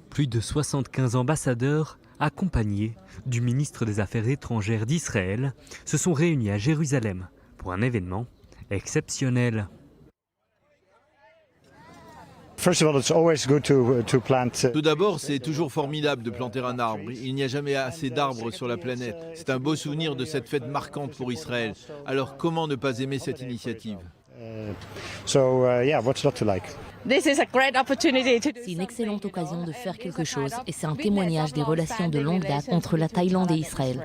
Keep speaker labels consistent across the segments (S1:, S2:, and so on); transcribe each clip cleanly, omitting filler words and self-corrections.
S1: Plus de 75 ambassadeurs, accompagnés du ministre des Affaires étrangères d'Israël, se sont réunis à Jérusalem pour un événement exceptionnel.
S2: Tout d'abord, c'est toujours formidable de planter un arbre. Il n'y a jamais assez d'arbres sur la planète. C'est un beau souvenir de cette fête marquante pour Israël. Alors comment ne pas aimer cette initiative ?
S3: C'est
S4: une excellente occasion de faire quelque chose et c'est un témoignage des relations de longue date entre la Thaïlande et Israël.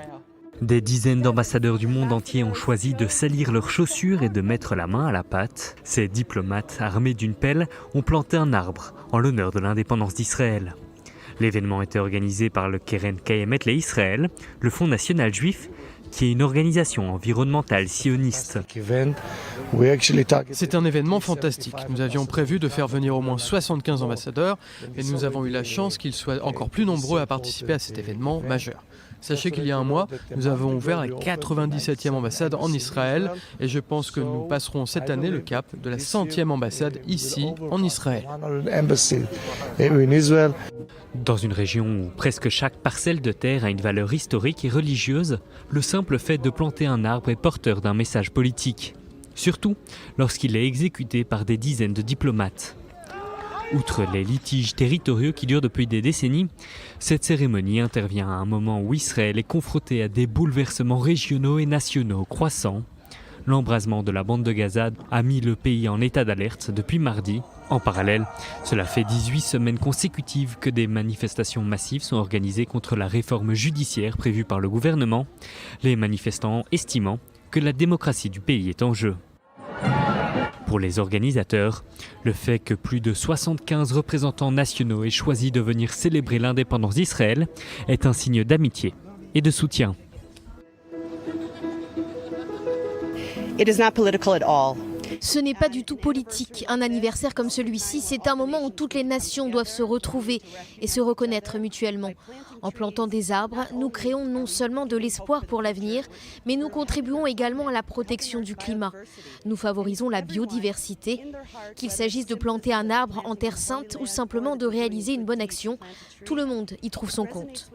S1: Des dizaines d'ambassadeurs du monde entier ont choisi de salir leurs chaussures et de mettre la main à la pâte. Ces diplomates, armés d'une pelle, ont planté un arbre en l'honneur de l'indépendance d'Israël. L'événement était organisé par le Keren Kayemet Israël, le Fonds national juif, qui est une organisation environnementale sioniste.
S5: C'est un événement fantastique. Nous avions prévu de faire venir au moins 75 ambassadeurs et nous avons eu la chance qu'ils soient encore plus nombreux à participer à cet événement majeur. Sachez qu'il y a un mois, nous avons ouvert la 97e ambassade en Israël et je pense que nous passerons cette année le cap de la 100e ambassade ici en Israël.
S1: Dans une région où presque chaque parcelle de terre a une valeur historique et religieuse, le simple fait de planter un arbre est porteur d'un message politique. Surtout lorsqu'il est exécuté par des dizaines de diplomates. Outre les litiges territoriaux qui durent depuis des décennies, cette cérémonie intervient à un moment où Israël est confronté à des bouleversements régionaux et nationaux croissants. L'embrasement de la bande de Gaza a mis le pays en état d'alerte depuis mardi. En parallèle, cela fait 18 semaines consécutives que des manifestations massives sont organisées contre la réforme judiciaire prévue par le gouvernement, les manifestants estimant que la démocratie du pays est en jeu. Pour les organisateurs, le fait que plus de 75 représentants nationaux aient choisi de venir célébrer l'indépendance d'Israël est un signe d'amitié et de soutien.
S6: Ce n'est pas du tout politique. Un anniversaire comme celui-ci, c'est un moment où toutes les nations doivent se retrouver et se reconnaître mutuellement. En plantant des arbres, nous créons non seulement de l'espoir pour l'avenir, mais nous contribuons également à la protection du climat. Nous favorisons la biodiversité. Qu'il s'agisse de planter un arbre en terre sainte ou simplement de réaliser une bonne action, tout le monde y trouve son compte.